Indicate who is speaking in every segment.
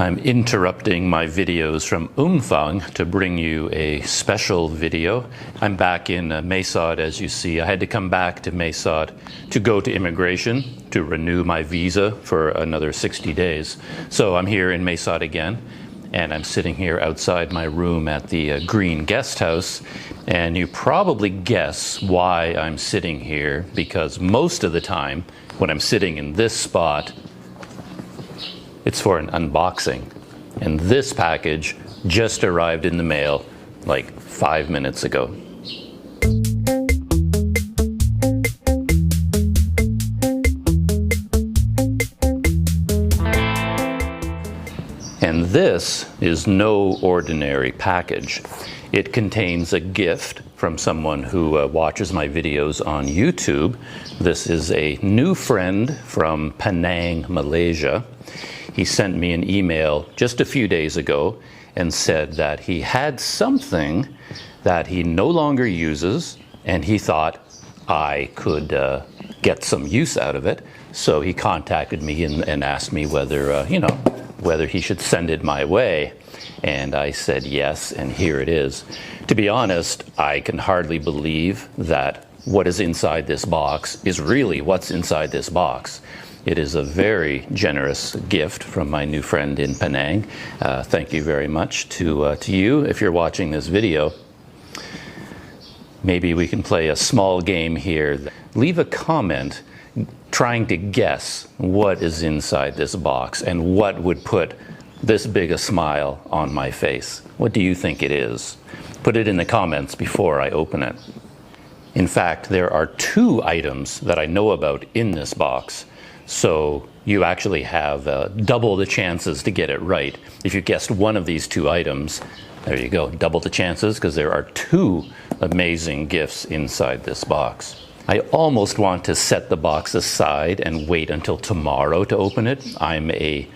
Speaker 1: I'm interrupting my videos from Umfang to bring you a special video. I'm back in Mae Sot, as you see. I had to come back to Mae Sot to go to immigration to renew my visa for another 60 days. So I'm here in Mae Sot again, and I'm sitting here outside my room at the Green Guest House. And you probably guess why I'm sitting here, because most of the time when I'm sitting in this spot, it's for an unboxing. And this package just arrived in the mail like 5 minutes ago. And this is no ordinary package. It contains a gift from someone who watches my videos on YouTube. This is a new friend from Penang, Malaysia. He sent me an email just a few days ago and said that he had something that he no longer uses, and he thought I could get some use out of it. So he contacted me and asked me whether, whether he should send it my way. And I said yes, and here it is. To be honest, I can hardly believe that what is inside this box is really what's inside this box. It is a very generous gift from my new friend in Penang. Thank you very much to you. If you're watching this video, maybe we can play a small game here. Leave a comment trying to guess what is inside this box and what would put this big a smile on my face. What do you think it is? Put it in the comments before I open it. In fact, there are 2 items that I know about in this box. So you actually have double the chances to get it right. If you guessed one of these 2 items, there you go, double the chances, because there are 2 amazing gifts inside this box. I almost want to set the box aside and wait until tomorrow to open it. I'm a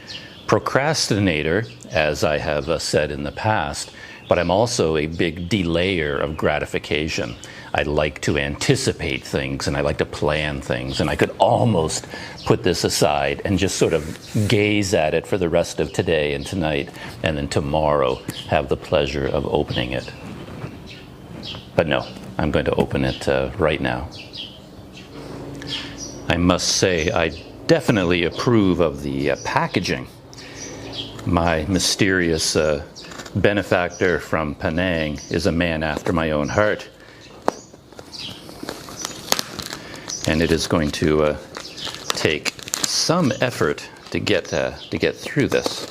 Speaker 1: procrastinator, as I have said in the past, but I'm also a big delayer of gratification. I like to anticipate things, and I like to plan things, and I could almost put this aside and just sort of gaze at it for the rest of today and tonight, and then tomorrow have the pleasure of opening it. But no, I'm going to open it right now. I must say, I definitely approve of the packaging. My mysterious benefactor from Penang is a man after my own heart. And it is going to take some effort to get through this.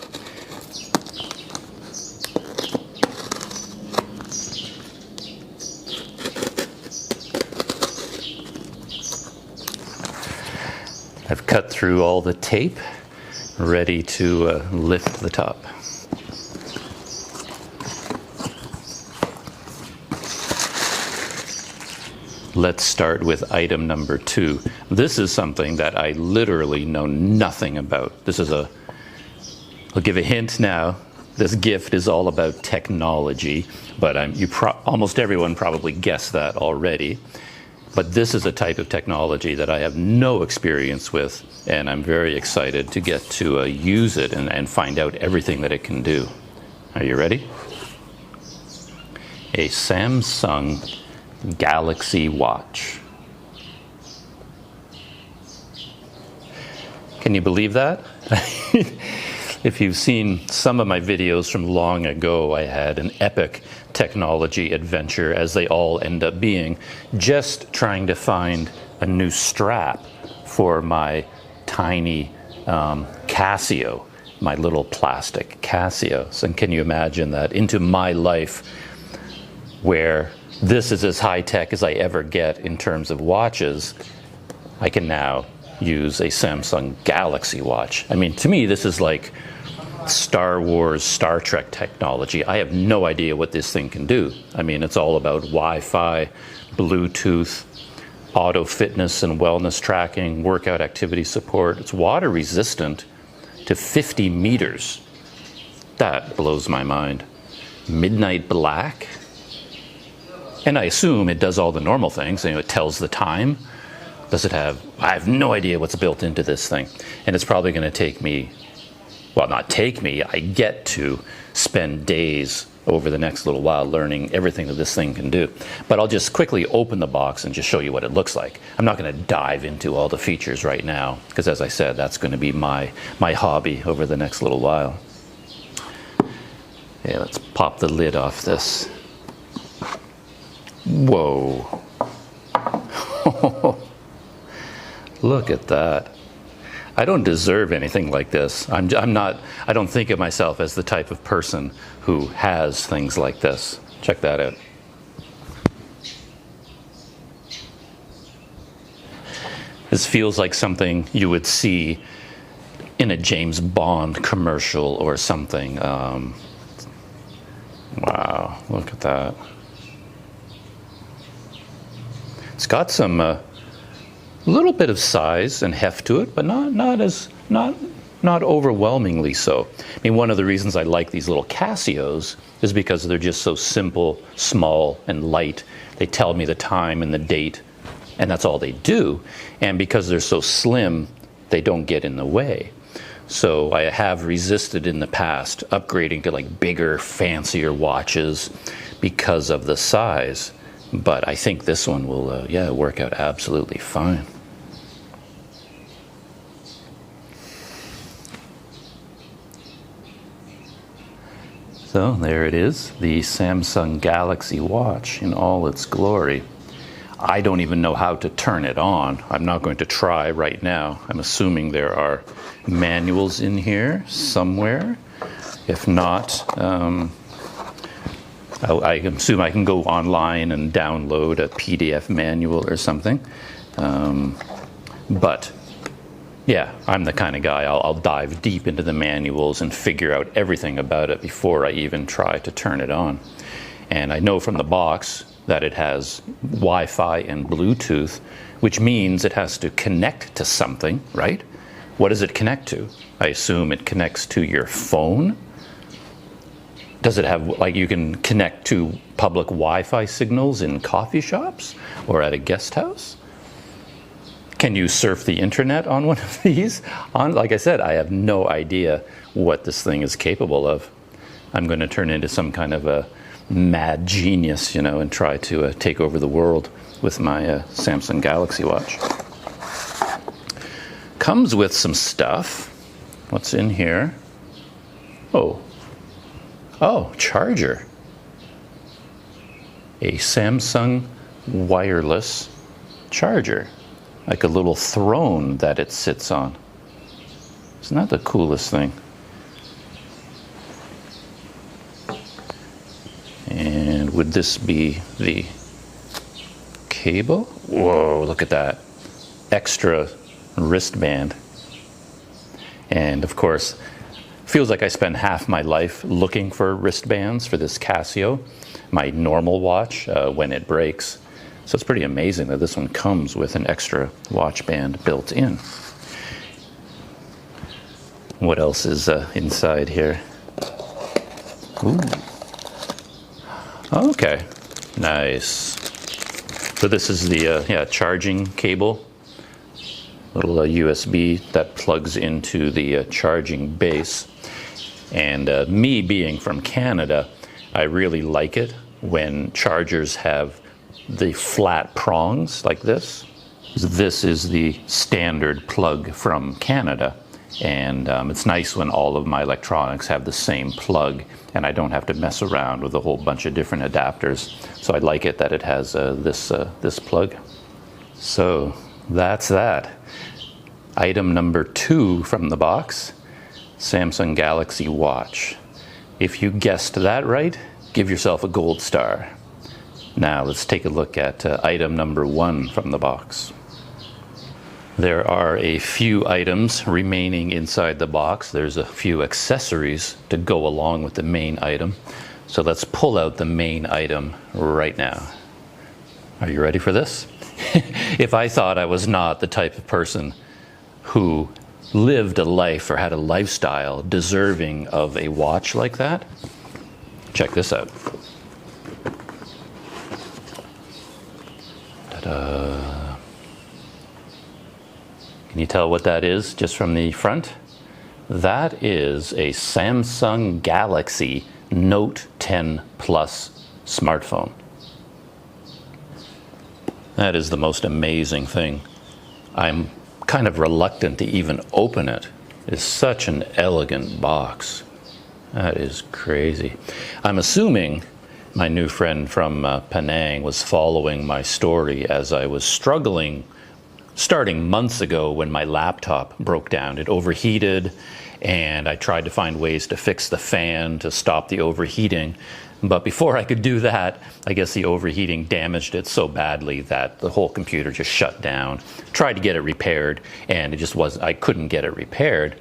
Speaker 1: I've cut through all the tape, ready to lift the top. Let's start with item number 2. This is something that I literally know nothing about. This is I'll give a hint now. This gift is all about technology, but almost everyone probably guessed that already. But this is a type of technology that I have no experience with, and I'm very excited to get to use it and find out everything that it can do. Are you ready? A Samsung Galaxy Watch. Can you believe that? If you've seen some of my videos from long ago, I had an epic technology adventure, as they all end up being, just trying to find a new strap for my tiny Casio, my little plastic Casio. And can you imagine that into my life, where this is as high-tech as I ever get in terms of watches, I can now use a Samsung Galaxy Watch. I mean, to me, this is like Star Wars, Star Trek technology. I have no idea what this thing can do. I mean, it's all about Wi-Fi, Bluetooth, auto fitness and wellness tracking, workout activity support. It's water resistant to 50 meters. That blows my mind. Midnight black. And I assume it does all the normal things. It tells the time. Does it have, I have no idea what's built into this thing. And it's probably going to take me well, not take me, I get to spend days over the next little while learning everything that this thing can do. But I'll just quickly open the box and just show you what it looks like. I'm not going to dive into all the features right now, because as I said, that's going to be my hobby over the next little while. Okay, let's pop the lid off this. Whoa. Look at that. I don't deserve anything like this. I don't think of myself as the type of person who has things like this. Check that out. This feels like something you would see in a James Bond commercial or something. Wow, look at that. It's got some little bit of size and heft to it, but not overwhelmingly so. I mean, one of the reasons I like these little Casios is because they're just so simple, small, and light. They tell me the time and the date, and that's all they do. And because they're so slim, they don't get in the way. So I have resisted in the past upgrading to like bigger, fancier watches because of the size. But I think this one will, work out absolutely fine. So there it is, the Samsung Galaxy Watch in all its glory. I don't even know how to turn it on. I'm not going to try right now. I'm assuming there are manuals in here somewhere. If not, I assume I can go online and download a PDF manual or something. But yeah, I'm the kind of guy, I'll dive deep into the manuals and figure out everything about it before I even try to turn it on. And I know from the box that it has Wi-Fi and Bluetooth, which means it has to connect to something, right? What does it connect to? I assume it connects to your phone. Does it have, like, you can connect to public Wi-Fi signals in coffee shops or at a guest house? Can you surf the internet on one of these? Like I said, I have no idea what this thing is capable of. I'm going to turn into some kind of a mad genius, and try to take over the world with my Samsung Galaxy Watch. Comes with some stuff. What's in here? Oh, charger. A Samsung wireless charger. Like a little throne that it sits on. Isn't that the coolest thing? And would this be the cable? Whoa, look at that. Extra wristband. And of course, feels like I spend half my life looking for wristbands for this Casio, my normal watch, when it breaks. So it's pretty amazing that this one comes with an extra watch band built in. What else is inside here? Ooh. Okay, nice. So this is the charging cable, little USB that plugs into the charging base. And me being from Canada, I really like it when chargers have the flat prongs like this. This is the standard plug from Canada, and it's nice when all of my electronics have the same plug and I don't have to mess around with a whole bunch of different adapters. So I like it that it has this plug. So that's that. Item number 2 from the box, Samsung Galaxy Watch. If you guessed that right, give yourself a gold star. Now let's take a look at item number 1 from the box. There are a few items remaining inside the box. There's a few accessories to go along with the main item. So let's pull out the main item right now. Are you ready for this? If I thought I was not the type of person who lived a life or had a lifestyle deserving of a watch like that, check this out. Can you tell what that is just from the front? That is a Samsung Galaxy Note 10 Plus smartphone. That is the most amazing thing. I'm kind of reluctant to even open it. It's such an elegant box. That is crazy. I'm assuming my new friend from Penang was following my story as I was struggling starting months ago when my laptop broke down. It overheated, and I tried to find ways to fix the fan to stop the overheating. But before I could do that, I guess the overheating damaged it so badly that the whole computer just shut down. Tried to get it repaired, and it just wasn't, I couldn't get it repaired.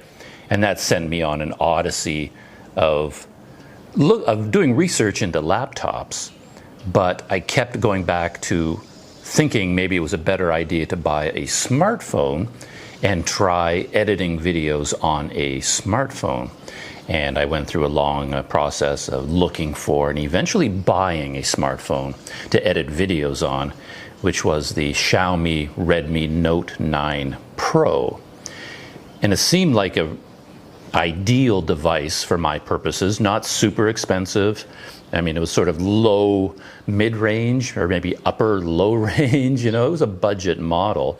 Speaker 1: And that sent me on an odyssey of doing research into laptops, but I kept going back to thinking maybe it was a better idea to buy a smartphone and try editing videos on a smartphone. And I went through a long process of looking for and eventually buying a smartphone to edit videos on, which was the Xiaomi Redmi Note 9 Pro. And it seemed like an ideal device for my purposes, not super expensive. I mean, it was sort of low mid-range or maybe upper low range, it was a budget model.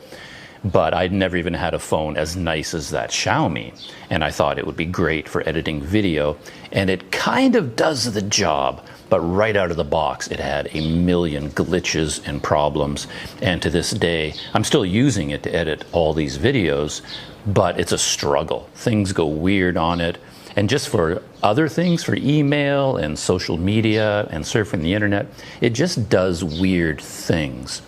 Speaker 1: But I'd never even had a phone as nice as that Xiaomi. And I thought it would be great for editing video. And it kind of does the job, but right out of the box, it had a million glitches and problems. And to this day, I'm still using it to edit all these videos, but it's a struggle. Things go weird on it. And just for other things, for email and social media and surfing the internet, it just does weird things.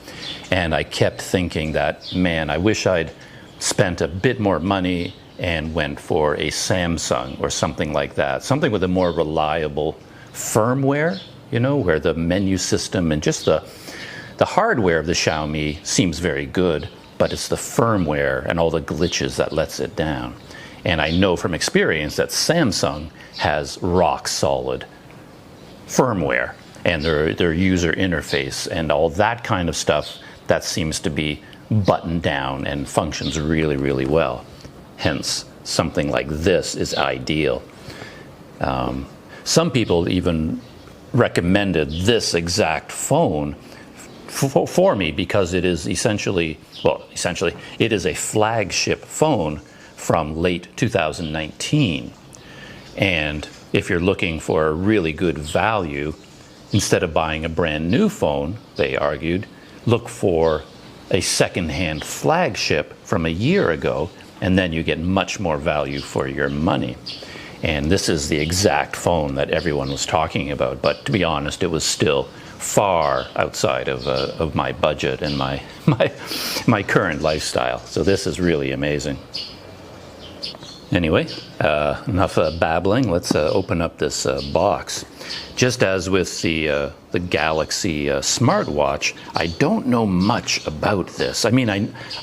Speaker 1: And I kept thinking that, man, I wish I'd spent a bit more money and went for a Samsung or something like that. Something with a more reliable firmware, where the menu system and just the hardware of the Xiaomi seems very good, but it's the firmware and all the glitches that lets it down. And I know from experience that Samsung has rock solid firmware and their user interface and all that kind of stuff that seems to be buttoned down and functions really, really well. Hence, something like this is ideal. Some people even recommended this exact phone for me because it is essentially, it is a flagship phone from late 2019. And if you're looking for a really good value, instead of buying a brand new phone, they argued, look for a second-hand flagship from a year ago, and then you get much more value for your money. And this is the exact phone that everyone was talking about, but to be honest, it was still far outside of my budget and my current lifestyle. So this is really amazing. Anyway, enough babbling. Let's open up this box. Just as with the Galaxy smartwatch, I don't know much about this. I mean,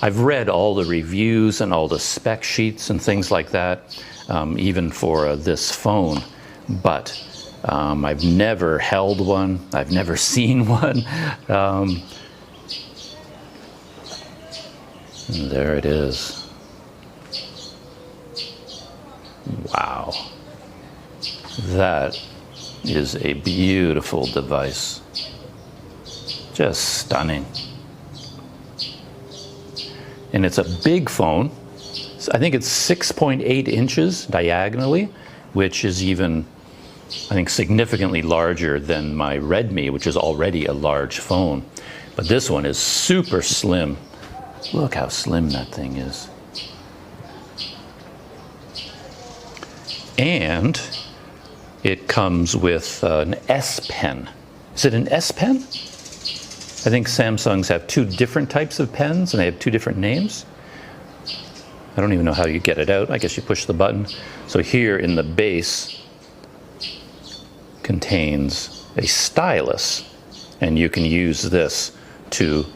Speaker 1: I've read all the reviews and all the spec sheets and things like that, even for this phone, but I've never held one. I've never seen one. And there it is. Wow, that is a beautiful device. Just stunning. And it's a big phone. I think it's 6.8 inches diagonally, which is even, I think, significantly larger than my Redmi, which is already a large phone. But this one is super slim. Look how slim that thing is. And it comes with an S Pen. Is it an S Pen? I think Samsungs have two different types of pens and they have two different names. I don't even know how you get it out. I guess you push the button. So here in the base contains a stylus, and you can use this to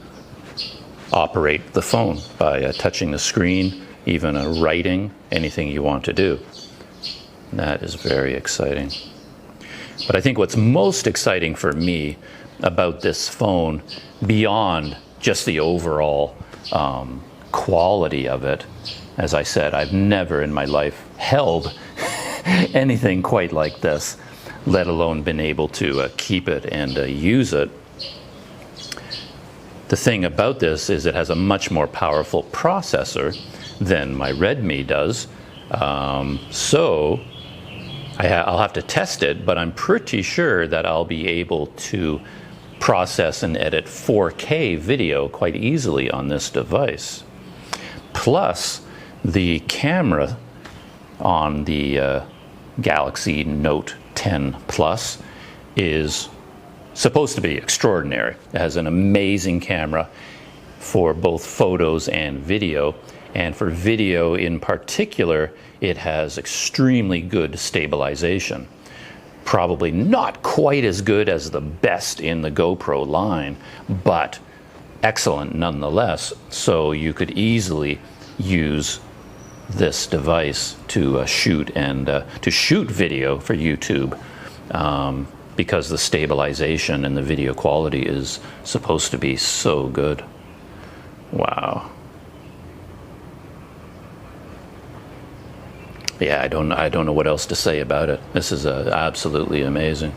Speaker 1: operate the phone by touching the screen, even writing, anything you want to do. That is very exciting. But I think what's most exciting for me about this phone, beyond just the overall quality of it, as I said, I've never in my life held anything quite like this, let alone been able to keep it and use it. The thing about this is it has a much more powerful processor than my Redmi does. So I'll have to test it, but I'm pretty sure that I'll be able to process and edit 4K video quite easily on this device. Plus, the camera on the Galaxy Note 10 Plus is supposed to be extraordinary. It has an amazing camera for both photos and video. And for video in particular, it has extremely good stabilization. Probably not quite as good as the best in the GoPro line, but excellent nonetheless. So you could easily use this device to shoot video for YouTube, because the stabilization and the video quality is supposed to be so good. Wow. Yeah, I don't know what else to say about it. This is absolutely amazing.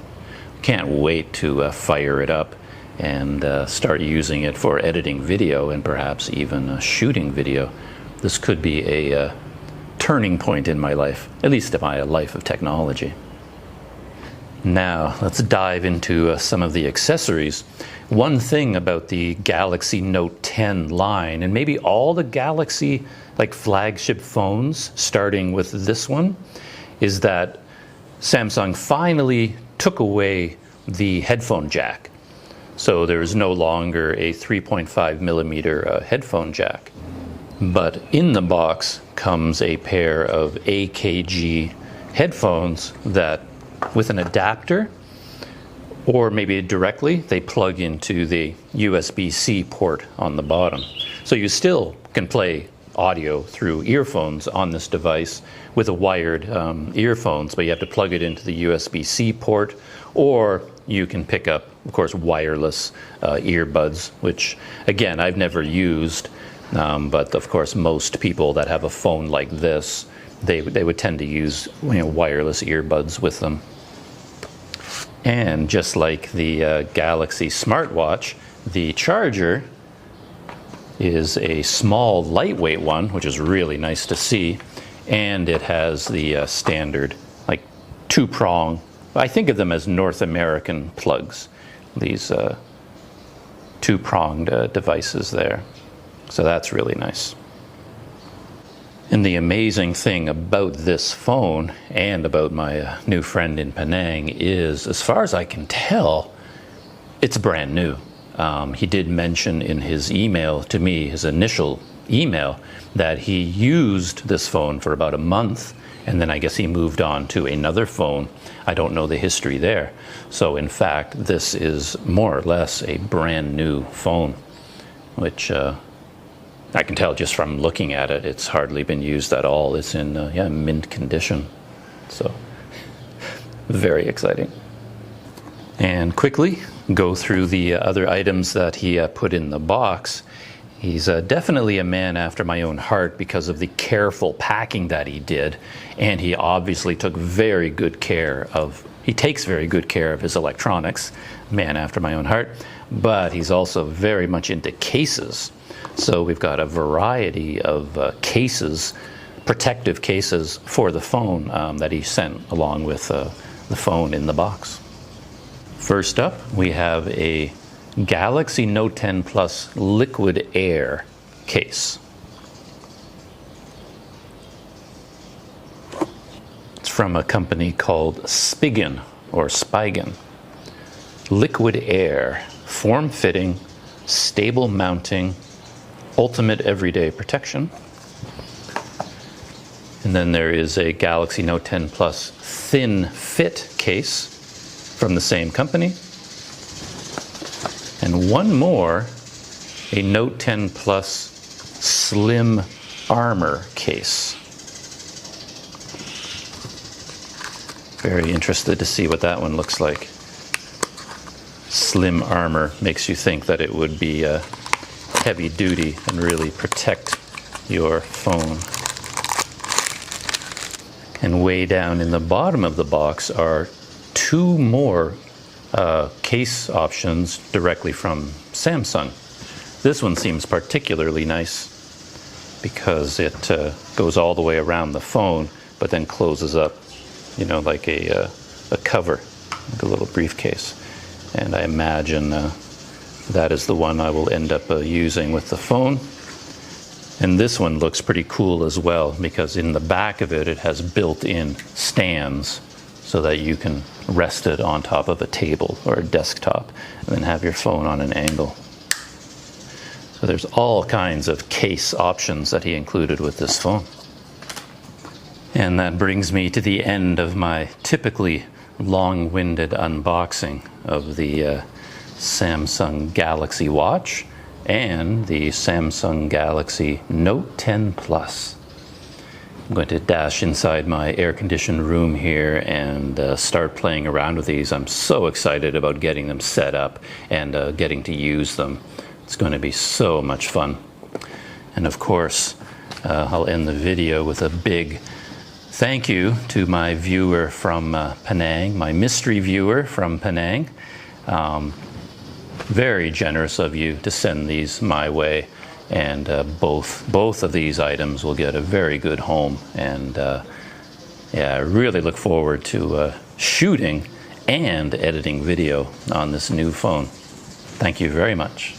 Speaker 1: Can't wait to fire it up and start using it for editing video and perhaps even shooting video. This could be a turning point in my life, at least in my life of technology. Now, let's dive into some of the accessories. One thing about the Galaxy Note 10 line, and maybe all the Galaxy flagship phones, starting with this one, is that Samsung finally took away the headphone jack. So there's no longer a 3.5 millimeter headphone jack. But in the box comes a pair of AKG headphones that, with an adapter, or maybe directly, they plug into the USB-C port on the bottom. So you still can play audio through earphones on this device with a wired earphones, but you have to plug it into the USB-C port, or you can pick up, of course, wireless earbuds, which, again, I've never used, but of course most people that have a phone like this, they would tend to use wireless earbuds with them. And just like the Galaxy smartwatch, the charger is a small, lightweight one, which is really nice to see, and it has the standard two-prong. I think of them as North American plugs, these two-pronged devices there. So that's really nice. And the amazing thing about this phone and about my new friend in Penang is, as far as I can tell, it's brand new. He did mention in his email to me, his initial email, that he used this phone for about a month, and then I guess he moved on to another phone. I don't know the history there. So in fact, this is more or less a brand new phone, which I can tell just from looking at it, it's hardly been used at all. It's in mint condition. So very exciting. And quickly go through the other items that he put in the box. He's definitely a man after my own heart because of the careful packing that he did, and he obviously took very good care of, he takes very good care of his electronics, man after my own heart, but he's also very much into cases. So we've got a variety of cases, protective cases for the phone that he sent along with the phone in the box. First up, we have a Galaxy Note 10 Plus Liquid Air case. It's from a company called Spigen or Spigen. Liquid Air, form-fitting, stable mounting, ultimate everyday protection. And then there is a Galaxy Note 10 Plus Thin Fit case from the same company. And one more, a Note 10 Plus Slim Armor case. Very interested to see what that one looks like. Slim Armor makes you think that it would be heavy duty and really protect your phone. And way down in the bottom of the box are two more case options directly from Samsung. This one seems particularly nice because it goes all the way around the phone, but then closes up, you know, like a cover, like a little briefcase. And I imagine that is the one I will end up using with the phone. And this one looks pretty cool as well, because in the back of it, it has built-in stands so that you can rest it on top of a table or a desktop and then have your phone on an angle. So there's all kinds of case options that he included with this phone. And that brings me to the end of my typically long-winded unboxing of the Samsung Galaxy Watch and the Samsung Galaxy Note 10 Plus. I'm going to dash inside my air-conditioned room here and start playing around with these. I'm so excited about getting them set up and getting to use them. It's going to be so much fun. And of course, I'll end the video with a big thank you to my viewer from Penang, my mystery viewer from Penang. Very generous of you to send these my way, and both of these items will get a very good home. And yeah, I really look forward to shooting and editing video on this new phone. Thank you very much.